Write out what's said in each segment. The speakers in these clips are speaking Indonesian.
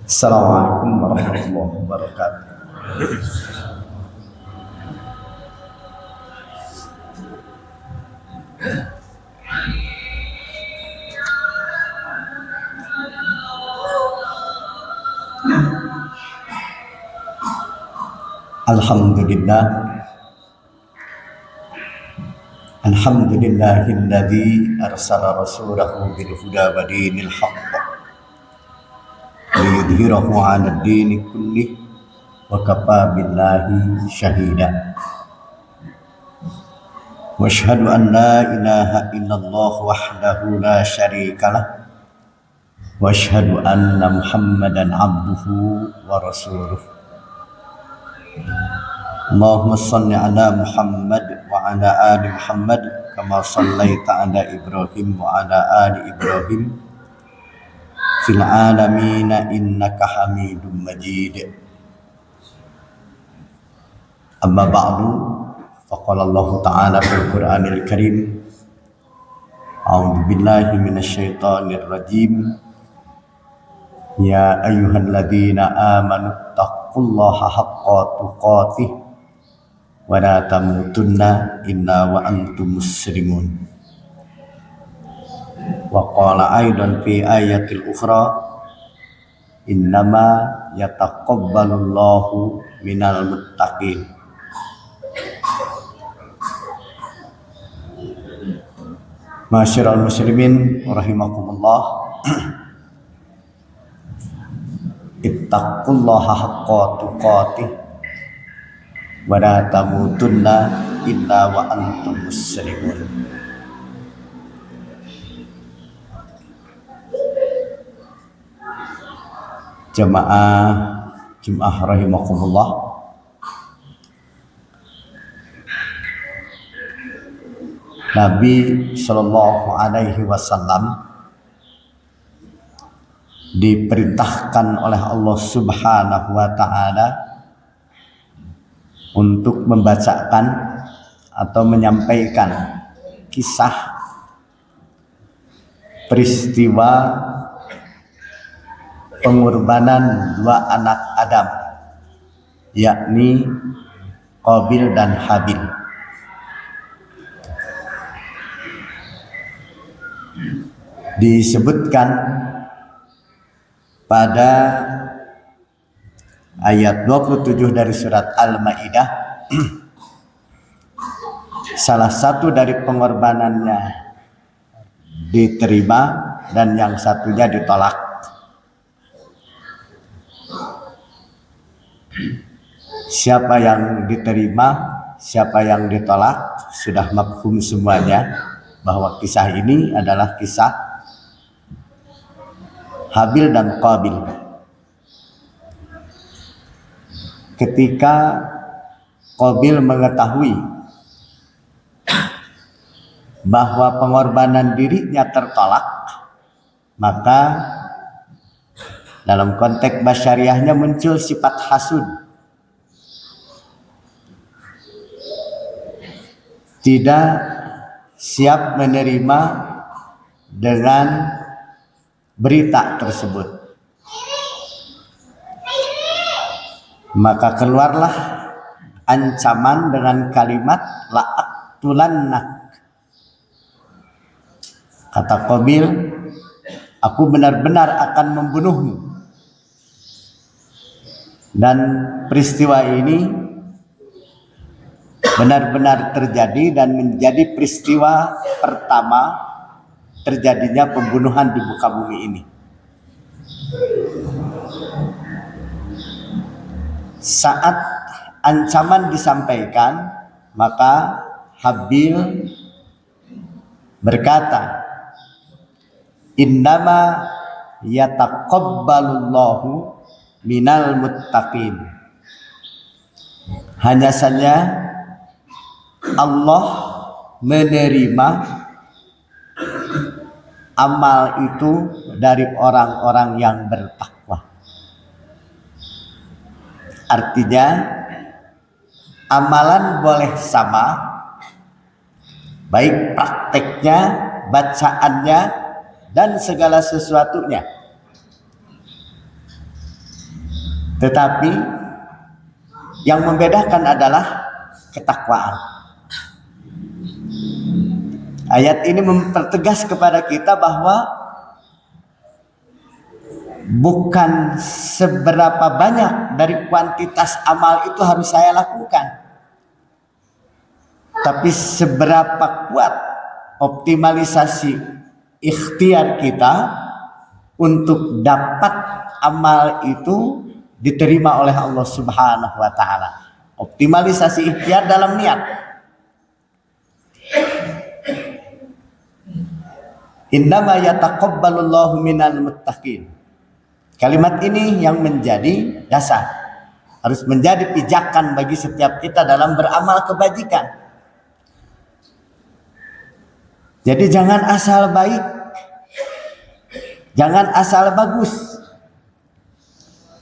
Assalamualaikum warahmatullahi wabarakatuh. Alhamdulillah. Alhamdulillahilladzi arsala rasulahu bil huda wa dinil haqq liyudhhirahu 'ala ad-dini kullih wa kafa billahi syahida. Wa asyhadu an la ilaha illallah wahdahu la syarikalah wa asyhadu anna Muhammadan 'abduhu wa rasuluh. Allahumma salli ala Muhammad wa ala ali Muhammad kama sallaita ala Ibrahim wa ala ali Ibrahim fil alamin innaka Hamidum Majid. Amma ba'du, faqala Allah ta'ala fil Qur'anil Karim, a'udzu billahi minasyaitonir rajim. Ya ayyuhalladzina amanu taqullaha haqqa tuqatih wa la tamutunna illa wa antum muslimun. Wa qala aidan fi ayatil ukhra, innama yataqabbalullahu minal muttaqin. Ma'asyiral muslimin rahimakumullah, ittaqullaha haqqa tuqatih wa la tamutunna illa wa antum muslimun. Jamaah Jum'ah rahimakumullah, Nabi Shallallahu Alaihi Wasallam diperintahkan oleh Allah Subhanahu Wa Taala untuk membacakan atau menyampaikan kisah peristiwa pengorbanan dua anak Adam, yakni Qabil dan Habil. Disebutkan pada ayat 27 dari surat Al-Maidah, salah satu dari pengorbanannya diterima dan yang satunya ditolak. Siapa yang diterima, siapa yang ditolak, sudah mafhum semuanya bahwa kisah ini adalah kisah Habil dan Qabil. Ketika Qabil mengetahui bahwa pengorbanan dirinya tertolak, maka dalam konteks basyariahnya muncul sifat hasud. Tidak siap menerima dengan berita tersebut. Maka keluarlah ancaman dengan kalimat la'aqtulannak. Kata Qabil, aku benar-benar akan membunuhmu. Dan peristiwa ini benar-benar terjadi dan menjadi peristiwa pertama terjadinya pembunuhan di muka bumi ini. Saat ancaman disampaikan, maka Habil berkata, innama yataqabbalullahu minal muttaqin. Hanya saja Allah menerima amal itu dari orang-orang yang bertakwa. Artinya amalan boleh sama, baik prakteknya, bacaannya, dan segala sesuatunya. Tetapi yang membedakan adalah ketakwaan. Ayat ini mempertegas kepada kita bahwa bukan seberapa banyak dari kuantitas amal itu harus saya lakukan, tapi seberapa kuat optimalisasi ikhtiar kita untuk dapat amal itu diterima oleh Allah Subhanahu wa taala. Optimalisasi ikhtiar dalam niat. Innama yataqabbalullahu minal muttaqin. Kalimat ini yang menjadi dasar, harus menjadi pijakan bagi setiap kita dalam beramal kebajikan. Jadi jangan asal baik, jangan asal bagus.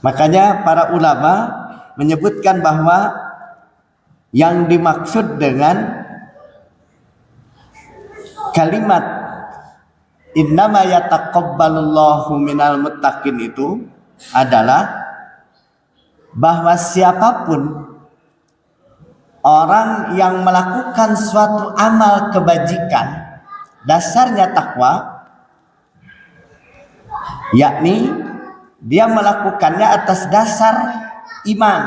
Makanya para ulama menyebutkan bahwa yang dimaksud dengan kalimat innama yataqabbalullahu minal muttaqin itu adalah bahwa siapapun orang yang melakukan suatu amal kebajikan dasarnya takwa, yakni dia melakukannya atas dasar iman,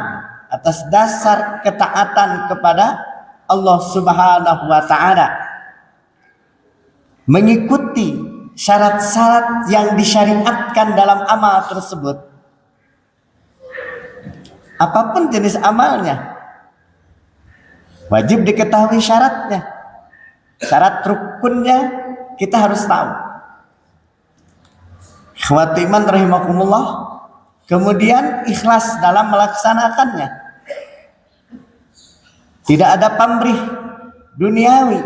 atas dasar ketaatan kepada Allah Subhanahu wa taala, mengikuti syarat-syarat yang disyariatkan dalam amal tersebut. Apapun jenis amalnya, wajib diketahui syaratnya. Syarat rukunnya kita harus tahu. Ikhwati iman rahimakumullah. Kemudian ikhlas dalam melaksanakannya. Tidak ada pamrih duniawi,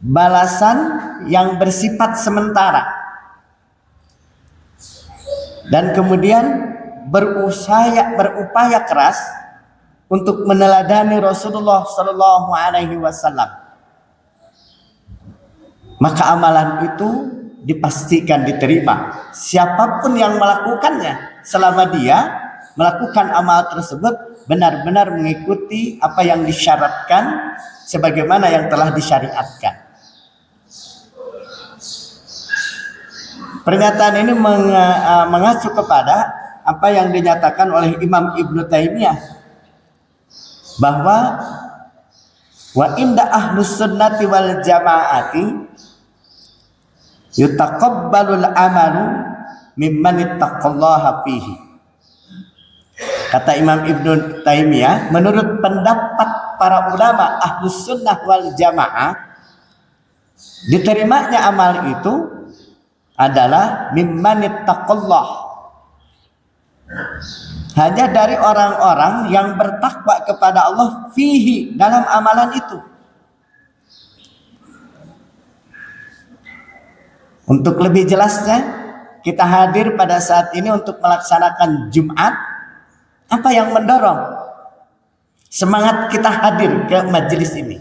balasan yang bersifat sementara, dan kemudian berupaya keras untuk meneladani Rasulullah Sallallahu Alaihi Wasallam. Maka amalan itu dipastikan diterima. Siapapun yang melakukannya, selama dia melakukan amal tersebut benar-benar mengikuti apa yang disyaratkan sebagaimana yang telah disyariatkan. Pernyataan ini mengacu kepada apa yang dinyatakan oleh Imam Ibnu Taimiyah, bahwa wa inda ahlus sunnati wal jamaati yutaqabbalul amalu mimman ittaqallaha fihi. Kata Imam Ibnu Taimiyah, menurut pendapat para ulama ahlus sunnah wal jamaah, diterimanya amal itu adalah mimman ittaqallah, hanya dari orang-orang yang bertakwa kepada Allah fihi, dalam amalan itu. Untuk lebih jelasnya, kita hadir pada saat ini untuk melaksanakan Jumat. Apa yang mendorong semangat kita hadir ke majelis ini,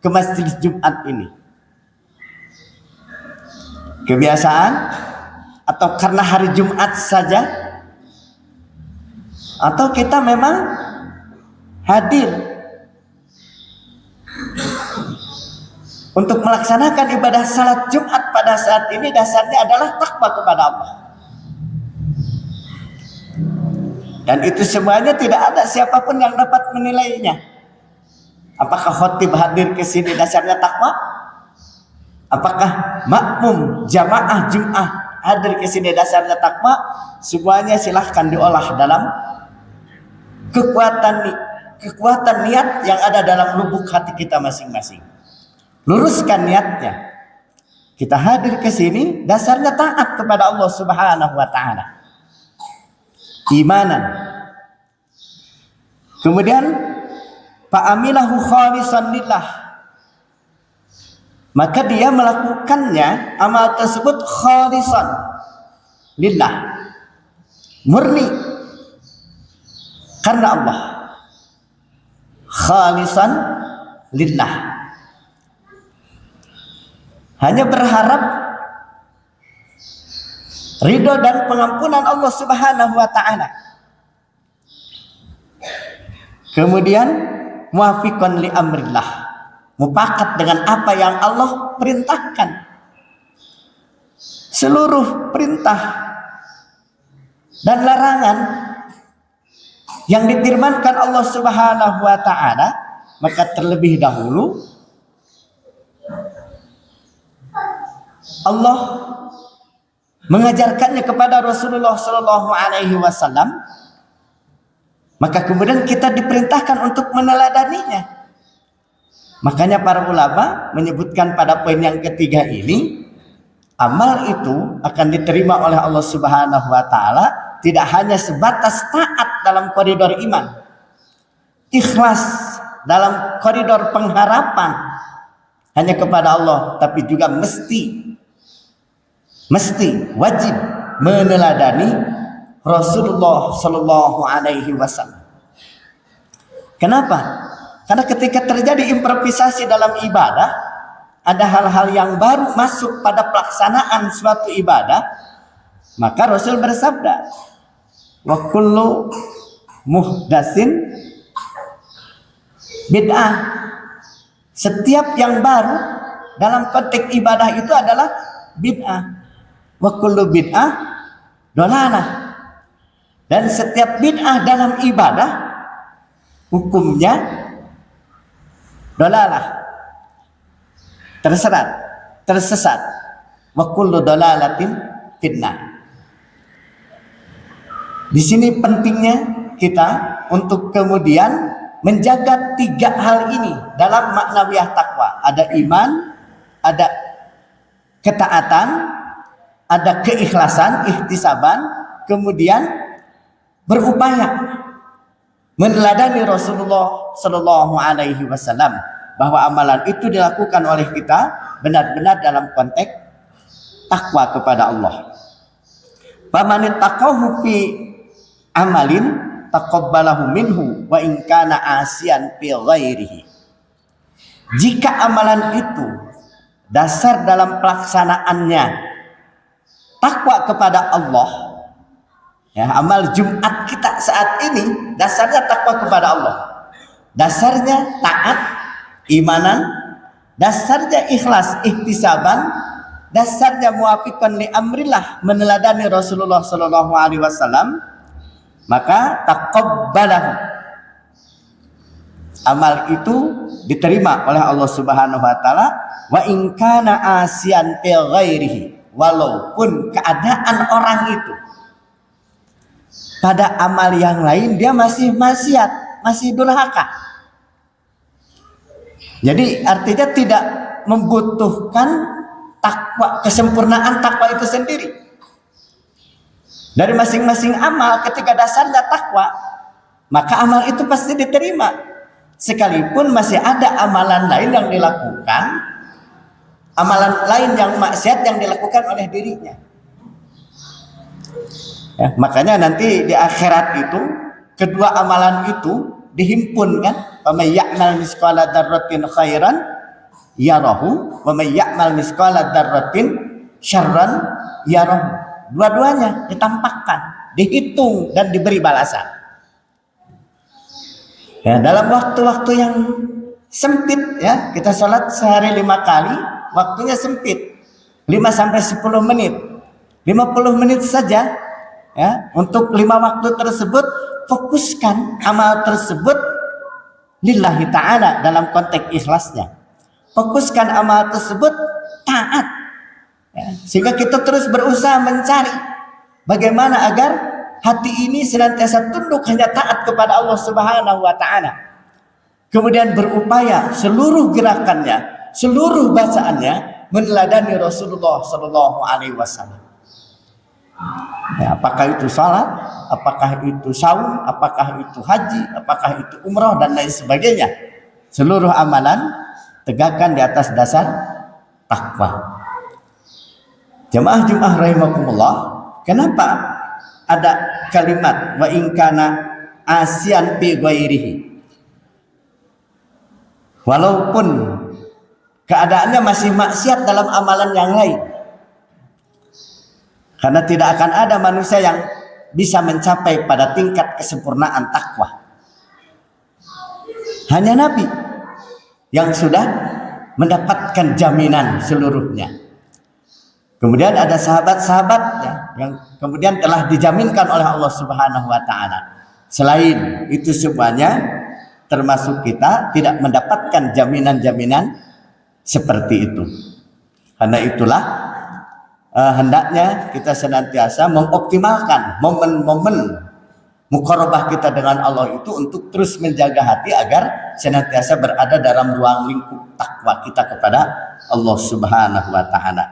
ke majelis Jumat ini? Kebiasaan atau karena hari Jumat saja, atau kita memang hadir untuk melaksanakan ibadah salat Jumat pada saat ini dasarnya adalah takwa kepada Allah. Dan itu semuanya tidak ada siapapun yang dapat menilainya. Apakah khotib hadir ke sini dasarnya takwa? Apakah makmum jamaah Jum'ah hadir ke sini dasarnya takwa? Semuanya silahkan diolah dalam kekuatan niat yang ada dalam lubuk hati kita masing-masing. Luruskan niatnya. Kita hadir ke sini dasarnya taat kepada Allah Subhanahu wa taala. Imanan. Kemudian fa'amilahu khalisan lillah. Maka dia melakukannya amal tersebut khalisan lillah, murni karena Allah, khalisan lillah, hanya berharap ridho dan pengampunan Allah Subhanahu wa taala. Kemudian muafiqan li amrillah, mufakat dengan apa yang Allah perintahkan. Seluruh perintah dan larangan yang difirmankan Allah Subhanahu wa taala, maka terlebih dahulu Allah mengajarkannya kepada Rasulullah sallallahu alaihi wasallam, maka kemudian kita diperintahkan untuk meneladaninya. Makanya para ulama menyebutkan pada poin yang ketiga ini, amal itu akan diterima oleh Allah Subhanahu wa taala tidak hanya sebatas taat dalam koridor iman, ikhlas dalam koridor pengharapan hanya kepada Allah, tapi juga mesti wajib meneladani Rasulullah sallallahu alaihi wasallam. Kenapa? Karena ketika terjadi improvisasi dalam ibadah, ada hal-hal yang baru masuk pada pelaksanaan suatu ibadah, maka Rasul bersabda, wa kullu muhdatsin bid'ah. Setiap yang baru dalam konteks ibadah itu adalah bid'ah. Wa kullu bid'ah dolalah. Dan setiap bid'ah dalam ibadah hukumnya dolalah, tersesat. Wa kullu dolalatin fitnah. Di sini pentingnya kita untuk kemudian menjaga tiga hal ini dalam maknawiyah takwa. Ada iman, ada ketaatan, ada keikhlasan, ihtisaban, kemudian berupaya meneladani Rasulullah sallallahu alaihi wasallam, bahwa amalan itu dilakukan oleh kita benar-benar dalam konteks takwa kepada Allah. Faman taqahu fi amalin taqabbalahu minhu wa in kana asiyan fi ghairihi. Jika amalan itu dasar dalam pelaksanaannya takwa kepada Allah, ya, amal Jumat kita saat ini dasarnya takwa kepada Allah, dasarnya taat, imanan, dasarnya ikhlas, ihtisaban, dasarnya muafiqan li amrillah, meneladani Rasulullah sallallahu alaihi wasallam, maka taqabbalahu, amal itu diterima oleh Allah Subhanahu wa taala, wa in kana asiyan fi ghairihi, walaupun keadaan orang itu pada amal yang lain dia masih maksiat, masih durhaka. Jadi artinya tidak membutuhkan takwa, kesempurnaan takwa itu sendiri. Dari masing-masing amal ketika dasarnya takwa, maka amal itu pasti diterima. Sekalipun masih ada amalan lain yang dilakukan, amalan lain yang maksiat yang dilakukan oleh dirinya. Ya, makanya nanti di akhirat itu kedua amalan itu dihimpunkan. Wa may ya'mal misqala dzarratin khairan yarahu wa may ya'mal misqala dzarratin syarran yarahu. Dua-duanya ditampakkan, dihitung dan diberi balasan. Ya, dalam waktu-waktu yang sempit, ya, kita sholat sehari 5 kali, waktunya sempit, 5-10 menit, 50 menit saja. Ya, untuk 5 waktu tersebut fokuskan amal tersebut lillahi ta'ala dalam konteks ikhlasnya. Fokuskan amal tersebut taat, ya, sehingga kita terus berusaha mencari bagaimana agar hati ini senantiasa tunduk hanya taat kepada Allah Subhanahu wa taala. Kemudian berupaya seluruh gerakannya, seluruh bacaannya meneladani Rasulullah sallallahu alaihi wasallam. Ya, apakah itu salat, apakah itu saum, apakah itu haji, apakah itu umrah dan lain sebagainya. Seluruh amalan tegakkan di atas dasar takwa. Jamaah rahimakumullah, kenapa ada kalimat wa in kana asiyan bi ghairihi? Walaupun keadaannya masih maksiat dalam amalan yang lain. Karena tidak akan ada manusia yang bisa mencapai pada tingkat kesempurnaan takwa. Hanya Nabi yang sudah mendapatkan jaminan seluruhnya. Kemudian ada sahabat-sahabat yang kemudian telah dijaminkan oleh Allah Subhanahu wa taala. Selain itu semuanya, termasuk kita tidak mendapatkan jaminan-jaminan seperti itu. Karena itulah hendaknya kita senantiasa mengoptimalkan momen-momen muqarabah kita dengan Allah itu untuk terus menjaga hati agar senantiasa berada dalam ruang lingkup takwa kita kepada Allah Subhanahu wa taala.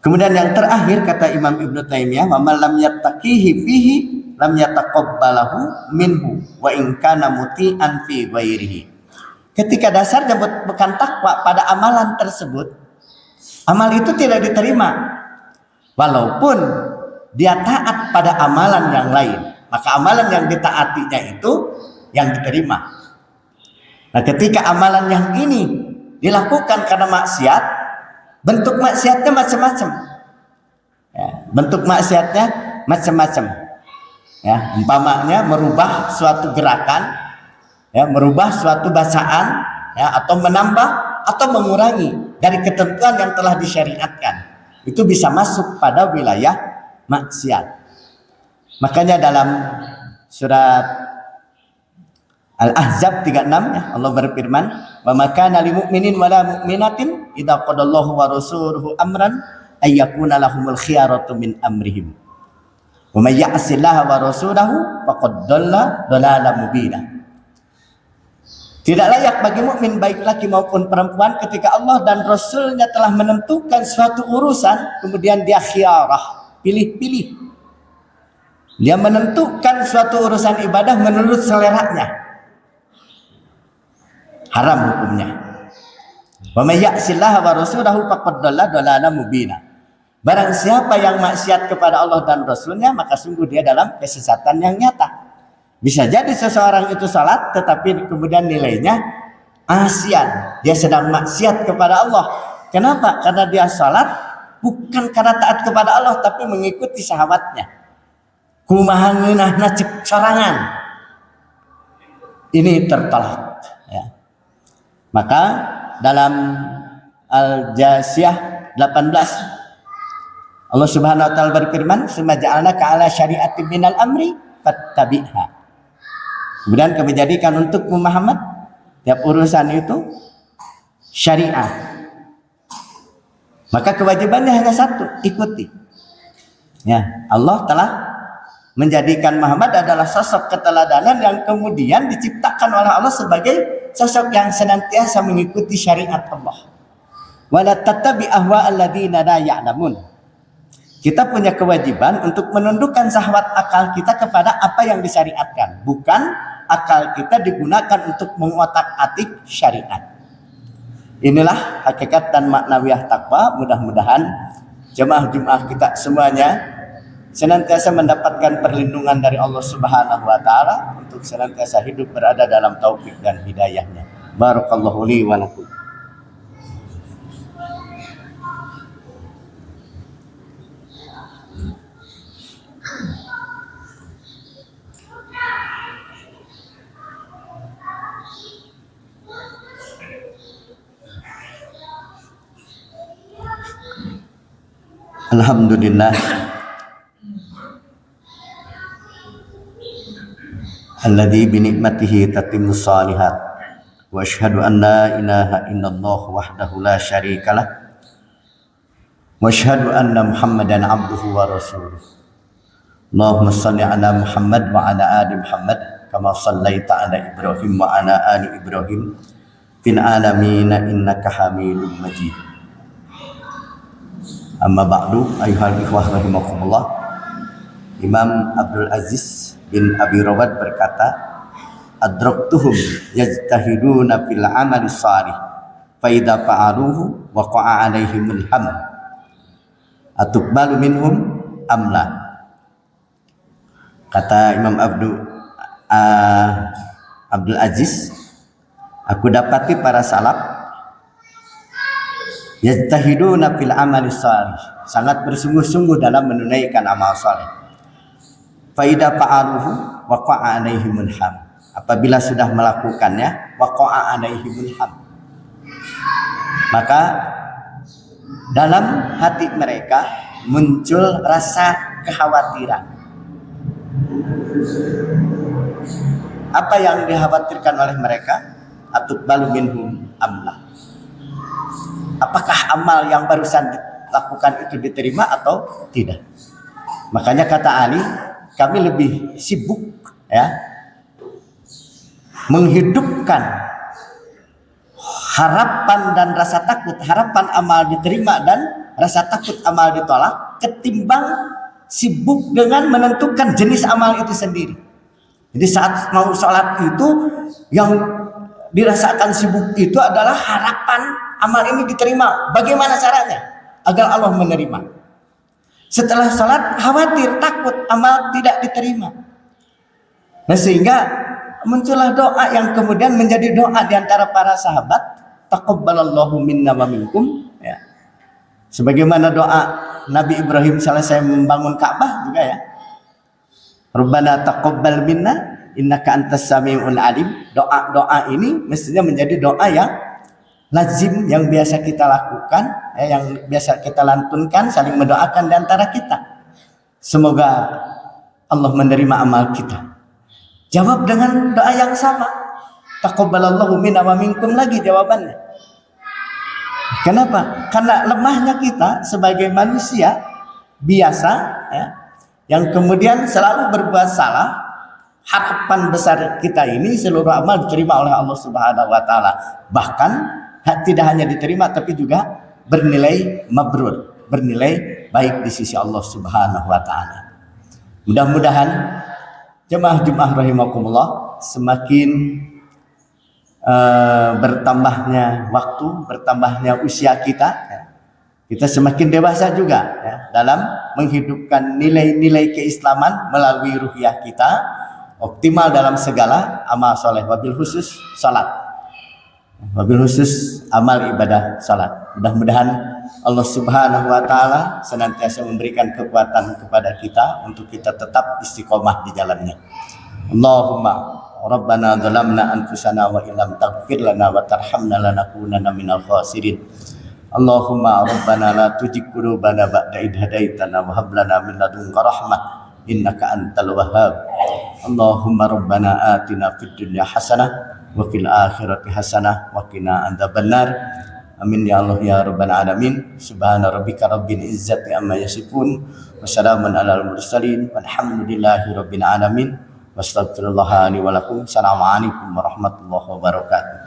Kemudian yang terakhir kata Imam Ibnu Taimiyah, "Wa man lam yattaqihi fihi lam yataqabbalahu minhu wa in kana muti'an fi ghairihi." Ketika dasarnya bukan takwa pada amalan tersebut, amal itu tidak diterima walaupun dia taat pada amalan yang lain, maka amalan yang ditaatinya itu yang diterima. Nah, ketika amalan yang ini dilakukan karena maksiat, bentuk maksiatnya macam-macam. Ya, bentuk maksiatnya macam-macam. Ya, umpamanya merubah suatu gerakan, ya, merubah suatu bacaan, ya, atau menambah atau mengurangi dari ketentuan yang telah disyariatkan. Itu bisa masuk pada wilayah maksiat. Makanya dalam surat Al-Ahzab 36 ya, Allah berfirman, "Wa ma kana lil mu'minin wa la mu'minatin idza qadallahu wa rasuluhu amran ay yakuna lahumul khiyaratu min amrihim. Wa may ya'sillaha wa rasulahu faqad dhalla dhalalan mubina." Tidak layak bagi mukmin baik laki maupun perempuan ketika Allah dan Rasulnya telah menentukan suatu urusan, kemudian dia khiyarah, pilih-pilih. Dia menentukan suatu urusan ibadah menurut seleranya. Haram hukumnya. Wa may ya'sillaha wa rasulahu faqad dhalla dhalalan mubina. Barang siapa yang maksiat kepada Allah dan Rasulnya, maka sungguh dia dalam kesesatan yang nyata. Bisa jadi seseorang itu salat tetapi kemudian nilainya asian, dia sedang maksiat kepada Allah. Kenapa? Karena dia salat bukan karena taat kepada Allah tapi mengikuti sahabatnya. Kumaha ngeunahna cek sorangan. Ini tertolak, ya. Maka dalam Al-Jasiyah 18 Allah Subhanahu wa taala berfirman, "Summa ja'alnaka 'ala syari'atin minal amri fattabi'ha." Kemudian kami jadikan untuk Muhammad tiap urusan itu syariah. Maka kewajibannya hanya satu, ikuti. Ya, Allah telah menjadikan Muhammad adalah sosok keteladanan yang kemudian diciptakan oleh Allah sebagai sosok yang senantiasa mengikuti syariat Allah. Wala tattabi ahwa alladziina la ya'lamun. Kita punya kewajiban untuk menundukkan syahwat akal kita kepada apa yang disyariatkan, bukan akal kita digunakan untuk mengotak-atik syariat. Inilah hakikat dan maknawiyah takwa. Mudah-mudahan jemaah-jemaah kita semuanya senantiasa mendapatkan perlindungan dari Allah Subhanahu wa taala untuk senantiasa hidup berada dalam taufik dan hidayahnya. Barakallahu li wa lakum. Alhamdulillah alladzi bi ni'matihi tatimmus shalihat wa asyhadu an la ilaha illallah wahdahu la syarikalah wa asyhadu anna Muhammadan abduhu wa rasuluh. Allahumma shalli ala Muhammad wa ala ali Muhammad kama shallaita ala Ibrahim wa ala ali Ibrahim fil alamin innaka Hamidum Majid. Amma ba'du, ayuhal ikhwah rahimakumullah. Imam Abdul Aziz bin Abi Rawad berkata, adraktuhum yajtahiduna fil amali shalih fa idza fa'aluhu waqa'a alaihimul ham atuqbalu minhum amla. Kata Imam Abdul Aziz, aku dapati para salaf yajtahiduna fil amali shalih, sangat bersungguh-sungguh dalam menunaikan amal soleh. Faida fa'aluhu waqa'a alaihimul ham. Apabila sudah melakukannya, waqa'a alaihimul ham, maka dalam hati mereka muncul rasa kekhawatiran. Apa yang dikhawatirkan oleh mereka? Atubbalu minhum amla. Apakah amal yang barusan dilakukan itu diterima atau tidak? Makanya kata Ali, kami lebih sibuk ya menghidupkan harapan dan rasa takut, harapan amal diterima dan rasa takut amal ditolak, ketimbang sibuk dengan menentukan jenis amal itu sendiri. Jadi saat mau sholat itu yang dirasakan sibuk itu adalah harapan amal ini diterima. Bagaimana caranya agar Allah menerima? Setelah sholat khawatir, takut amal tidak diterima. Nah, sehingga muncullah doa yang kemudian menjadi doa di antara para sahabat, taqabbalallahu minna wa minkum ya. Sebagaimana doa Nabi Ibrahim selesai membangun Ka'bah juga ya. Rabbana taqabbal minna innaka antas samiul alim. Doa-doa ini mestinya menjadi doa yang lazim, yang biasa kita lakukan, yang biasa kita lantunkan, saling mendoakan di antara kita. Semoga Allah menerima amal kita. Jawab dengan doa yang sama. Taqabbalallahu minna wa minkum lagi jawabannya. Kenapa? Karena lemahnya kita sebagai manusia biasa ya, yang kemudian selalu berbuat salah. Harapan besar kita ini seluruh amal diterima oleh Allah Subhanahu wa taala. Bahkan tidak hanya diterima tapi juga bernilai mabrur, bernilai baik di sisi Allah Subhanahu wa taala. Mudah-mudahan jemaah rahimakumullah, semakin bertambahnya waktu, bertambahnya usia kita, kita semakin dewasa juga ya, dalam menghidupkan nilai-nilai keislaman melalui ruhiyah kita, optimal dalam segala amal soleh, wabil khusus salat, wabil khusus amal ibadah salat. Mudah-mudahan Allah Subhanahu wa taala senantiasa memberikan kekuatan kepada kita untuk kita tetap istiqomah di jalannya. Allahumma Rabbana zalamna anfusana wa illam taghfir lana wa tarhamna lanakunanna minal khasirin. Allahumma Rabbana la tuzigh qulubana ba'da idh hadaitana wa hab lana min ladunka rahmah innaka antal wahhab. Allahumma Rabbana atina fid dunya hasanah wa fil akhirati hasanah wa qina adzabannar. Amin ya Allah ya rabbal alamin. Subhana rabbika rabbil izzati amma yasifun wa salamun alal mursalin walhamdulillahi rabbil alamin. Wassalamualaikum warahmatullahi wabarakatuh.